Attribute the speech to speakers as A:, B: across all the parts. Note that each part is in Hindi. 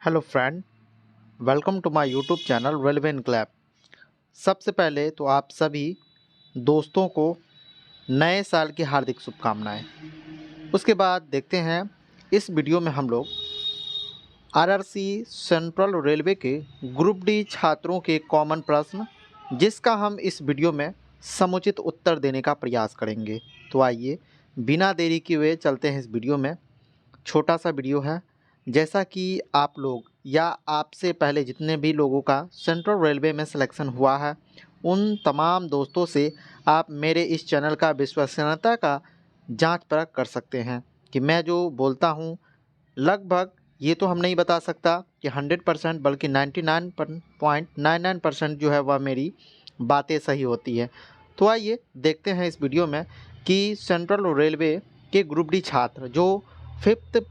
A: Hello friend, welcome to my YouTube channel relevant club. सबसे पहले तो आप सभी दोस्तों को नए साल की हार्दिक शुभकामनाएं। उसके बाद देखते हैं इस वीडियो में हम लोग आरआरसी सेंट्रल रेलवे के ग्रुप डी छात्रों के कॉमन प्रश्न जिसका हम इस वीडियो में समुचित उत्तर देने का प्रयास करेंगे। तो आइए बिना देरी किए हुए चलते हैं इस वीडियो में। छोटा सा वीडियो है। जैसा कि आप लोग या आपसे पहले जितने भी लोगों का सेंट्रल रेलवे में सिलेक्शन हुआ है उन तमाम दोस्तों से आप मेरे इस चैनल का विश्वसनीयता का जांच परख कर सकते हैं कि मैं जो बोलता हूं लगभग ये तो हम नहीं बता सकता कि 100% बल्कि 99.99% जो है वह मेरी बातें सही होती है। तो आइए देखते हैं इस वीडियो में कि सेंट्रल रेलवे के ग्रुप डी छात्र जो 5th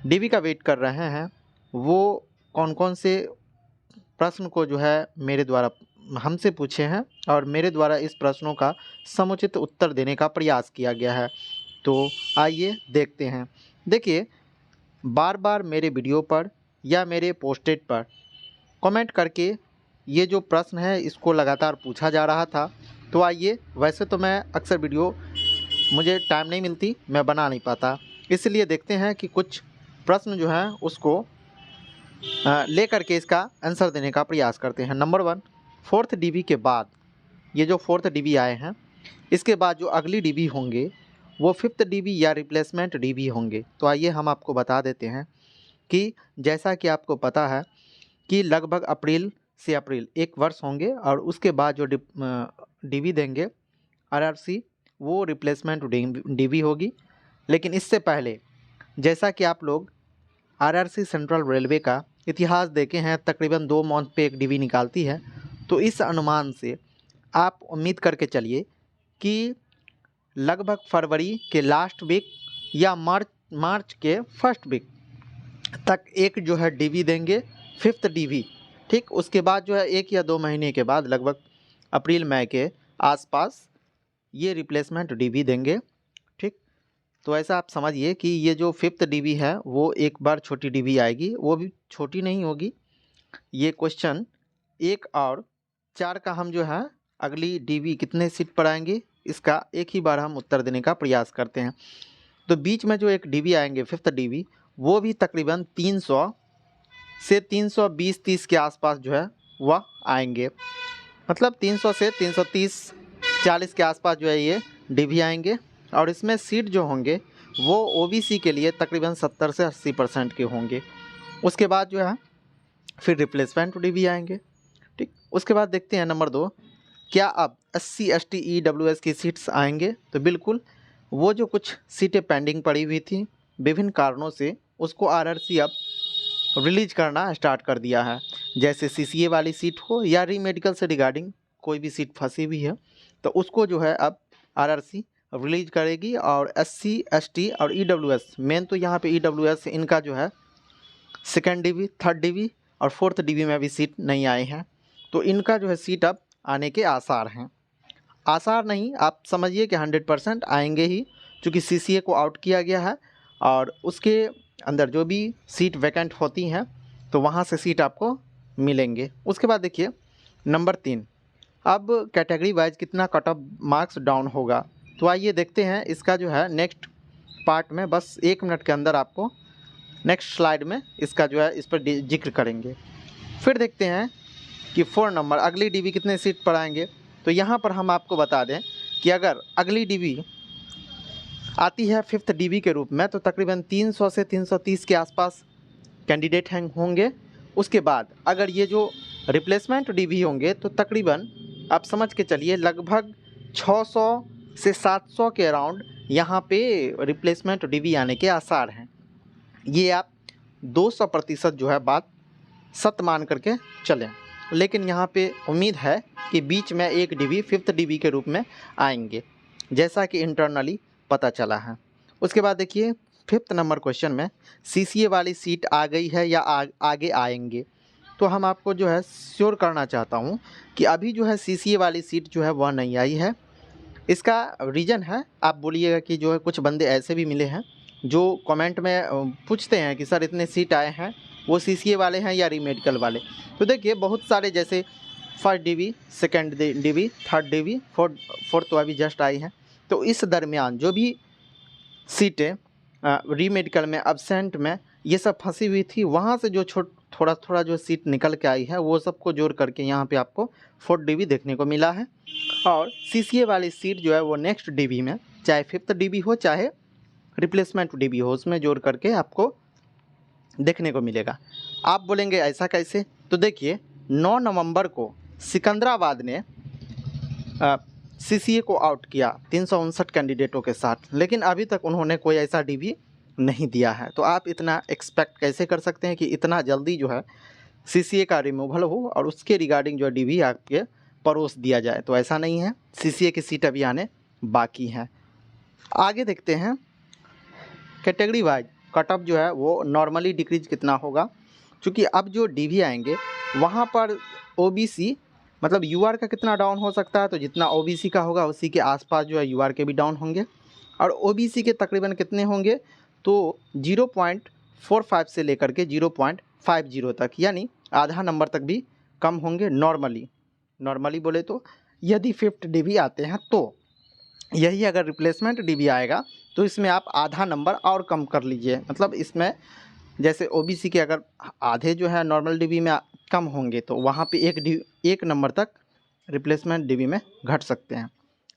A: डीवी का वेट कर रहे हैं वो कौन कौन से प्रश्न को जो है मेरे द्वारा हमसे पूछे हैं और मेरे द्वारा इस प्रश्नों का समुचित उत्तर देने का प्रयास किया गया है। तो आइए देखते हैं। देखिए, बार बार मेरे वीडियो पर या मेरे पोस्टेड पर कमेंट करके ये जो प्रश्न है इसको लगातार पूछा जा रहा था। तो आइए, वैसे तो मैं अक्सर वीडियो मुझे टाइम नहीं मिलती, मैं बना नहीं पाता, इसलिए देखते हैं कि कुछ प्रश्न जो हैं उसको लेकर के इसका आंसर देने का प्रयास करते हैं। नंबर 1, 4th डीवी के बाद ये जो 4th डीवी आए हैं इसके बाद जो अगली डीवी होंगे वो 5th डीवी या रिप्लेसमेंट डीवी होंगे। तो आइए हम आपको बता देते हैं कि जैसा कि आपको पता है कि लगभग अप्रैल से अप्रैल एक वर्ष होंगे और उसके बाद जो डीवी देंगे आरआरसी वो रिप्लेसमेंट डीवी होगी। लेकिन इससे पहले जैसा कि आप लोग आरआरसी सेंट्रल रेलवे का इतिहास देखे हैं, तकरीबन 2 मंथ पे एक डीवी निकालती है। तो इस अनुमान से आप उम्मीद करके चलिए कि लगभग फरवरी के लास्ट वीक या मार्च के फर्स्ट वीक तक एक जो है डीवी देंगे, 5th डीवी। ठीक, उसके बाद जो है 1 या 2 महीने के बाद लगभग अप्रैल मई के आसपास ये रिप्लेसमेंट डीवी देंगे। ठीक, तो ऐसा आप समझिए कि ये जो 5th डीवी है वो एक बार छोटी डीवी आएगी, वो भी छोटी नहीं होगी। ये क्वेश्चन 1 और 4 का हम जो है अगली डीवी कितने सीट पर आएंगे इसका एक ही बार हम उत्तर देने का प्रयास करते हैं। तो बीच में जो एक डीवी आएंगे 5th डीवी वो भी तकरीबन 300 से 320-30 के आसपास जो है वह आएंगे। मतलब 300 से 330-40 के आसपास जो है ये डीवी आएंगे और इसमें सीट जो होंगे वो ओबीसी के लिए तकरीबन 70 से 80% के होंगे। उसके बाद जो है फिर रिप्लेसमेंट डीवी आएंगे। ठीक, उसके बाद देखते हैं नंबर 2, क्या अब SC ST EWS की सीट्स आएंगे? तो बिल्कुल, वो जो कुछ सीटें पेंडिंग पड़ी हुई थी विभिन्न कारणों से उसको आरआरसी अब रिलीज करना स्टार्ट कर दिया है। जैसे CCA वाली सीट हो या री मेडिकल से रिगार्डिंग कोई भी सीट फंसी हुई है तो उसको जो है अब आरआरसी रिलीज करेगी। और SC ST और EWS, मेन तो यहाँ पे EWS इनका जो है 2nd डीवी, 3rd डीवी और 4th डीवी में भी सीट नहीं आए हैं। तो इनका जो है सीट अब आने के आसार हैं। आसार नहीं, आप समझिए कि 100% आएंगे ही, क्योंकि CCA को आउट किया गया है और उसके अंदर जो भी सीट वैकेंट होती हैं तो वहाँ से सीट आपको मिलेंगे। उसके बाद देखिए नंबर 3, अब कैटेगरी वाइज कितना कट ऑफ मार्क्स डाउन होगा। तो आइए देखते हैं इसका जो है नेक्स्ट पार्ट में, बस 1 मिनट के अंदर आपको नेक्स्ट स्लाइड में इसका जो है इस पर जिक्र करेंगे। फिर देखते हैं कि 4 नंबर अगली डीवी कितने सीट पर आएंगे। तो यहाँ पर हम आपको बता दें कि अगर अगली डीवी आती है 5th डीवी के रूप में तो तकरीबन 300 से 330 के आसपास कैंडिडेट होंगे। उसके बाद अगर ये जो रिप्लेसमेंट डीवी होंगे तो तकरीबन आप समझ के चलिए लगभग 600 से 700 के अराउंड यहाँ पे रिप्लेसमेंट डीवी आने के आसार हैं। ये आप 200% जो है बात सत्य मान करके चलें। लेकिन यहाँ पे उम्मीद है कि बीच में एक डीवी 5th डीवी के रूप में आएंगे, जैसा कि इंटरनली पता चला है। उसके बाद देखिए 5th नंबर क्वेश्चन में CCA वाली सीट आ गई है या आगे आएंगे। तो हम आपको जो है श्योर करना चाहता हूँ कि अभी जो है CCA वाली सीट जो है वह नहीं आई है। इसका रीज़न है, आप बोलिएगा कि जो है कुछ बंदे ऐसे भी मिले हैं जो कमेंट में पूछते हैं कि सर इतने सीट आए हैं वो CCA वाले हैं या रीमेडिकल वाले। तो देखिए बहुत सारे जैसे first DB, second DB, third DB, fourth तो अभी जस्ट आई हैं। तो इस दरमियान जो भी सीटें रीमेडिकल में, एब्सेंट में ये सब फंसी हुई थी, वहाँ से जो थोड़ा थोड़ा जो सीट निकल के आई है वो सबको जोड़ करके यहाँ पे आपको 4th DB देखने को मिला है। और CCA वाली सीट जो है वो नेक्स्ट DB में, चाहे 5th DB हो चाहे रिप्लेसमेंट DB हो, उसमें जोड़ करके आपको देखने को मिलेगा। आप बोलेंगे ऐसा कैसे? तो देखिए 9 नवंबर को सिकंदराबाद ने CCA को आउट किया 359 कैंडिडेटों के साथ, लेकिन अभी तक उन्होंने कोई ऐसा DB नहीं दिया है। तो आप इतना एक्सपेक्ट कैसे कर सकते हैं कि इतना जल्दी जो है CCA का रिमूवल हो और उसके रिगार्डिंग जो DB आपके परोस दिया जाए? तो ऐसा नहीं है, CCA की सीट अभी आने बाकी हैं। आगे देखते हैं कैटेगरी वाइज कट ऑफ जो है वो नॉर्मली डिक्रीज कितना होगा, क्योंकि अब जो DB आएंगे वहाँ पर OBC मतलब UR का कितना डाउन हो सकता है, तो जितना OBC का होगा उसी के आसपास जो है UR के भी डाउन होंगे। और OBC के तकरीबन कितने होंगे, तो 0.45 से लेकर के 0.50 तक, यानी आधा नंबर तक भी कम होंगे नॉर्मली बोले तो। यदि 5th DB आते हैं तो यही अगर रिप्लेसमेंट DB आएगा तो इसमें आप आधा नंबर और कम कर लीजिए। मतलब इसमें जैसे OBC के अगर आधे जो है नॉर्मल DB में कम होंगे तो वहाँ पे एक नंबर तक रिप्लेसमेंट DB में घट सकते हैं।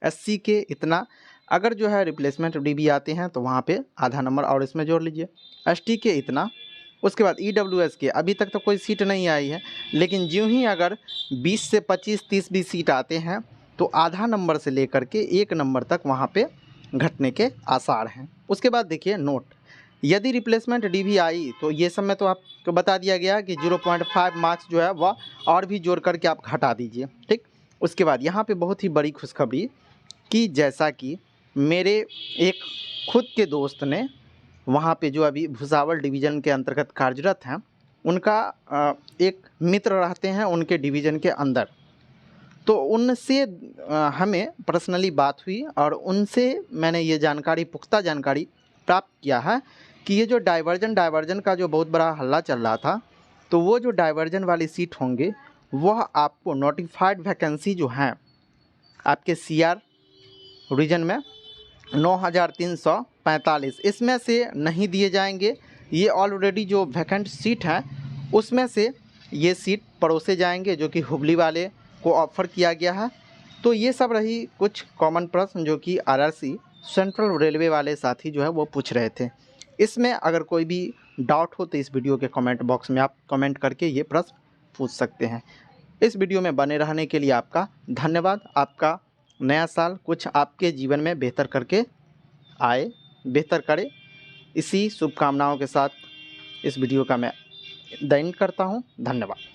A: SC के इतना अगर जो है रिप्लेसमेंट DB आते हैं तो वहाँ पे आधा नंबर और इसमें जोड़ लीजिए। ST के इतना, उसके बाद EWS के अभी तक तो कोई सीट नहीं आई है, लेकिन ज्यों ही अगर 20 से 25-30 भी सीट आते हैं तो आधा नंबर से लेकर के 1 नंबर तक वहाँ पे घटने के आसार हैं। उसके बाद देखिए नोट, यदि रिप्लेसमेंट DB आई तो ये सब में तो आपको बता दिया गया कि 0.5 मार्क्स जो है वह और भी जोड़ करके आप घटा दीजिए, ठीक। उसके बाद यहाँ पे बहुत ही बड़ी खुशखबरी कि जैसा कि मेरे एक खुद के दोस्त ने वहाँ पे जो अभी भुसावल डिवीज़न के अंतर्गत कार्यरत हैं, उनका एक मित्र रहते हैं उनके डिवीज़न के अंदर, तो उनसे हमें पर्सनली बात हुई और उनसे मैंने ये जानकारी, पुख्ता जानकारी प्राप्त किया है कि ये जो डाइवर्जन का जो बहुत बड़ा हल्ला चल रहा था, तो वो जो डाइवर्जन वाली सीट होंगे वह आपको नोटिफाइड वैकेंसी जो हैं आपके CR रीजन में 9345 इसमें से नहीं दिए जाएंगे। ये ऑलरेडी जो वैकेंट सीट हैं उसमें से ये सीट परोसे जाएंगे जो कि हुबली वाले को ऑफ़र किया गया है। तो ये सब रही कुछ कॉमन प्रश्न जो कि RRC सेंट्रल रेलवे वाले साथी जो है वो पूछ रहे थे। इसमें अगर कोई भी डाउट हो तो इस वीडियो के कमेंट बॉक्स में आप कमेंट करके ये प्रश्न पूछ सकते हैं। इस वीडियो में बने रहने के लिए आपका धन्यवाद। आपका नया साल कुछ आपके जीवन में बेहतर करके आए, बेहतर करे, इसी शुभकामनाओं के साथ इस वीडियो का मैं द एंड करता हूँ। धन्यवाद।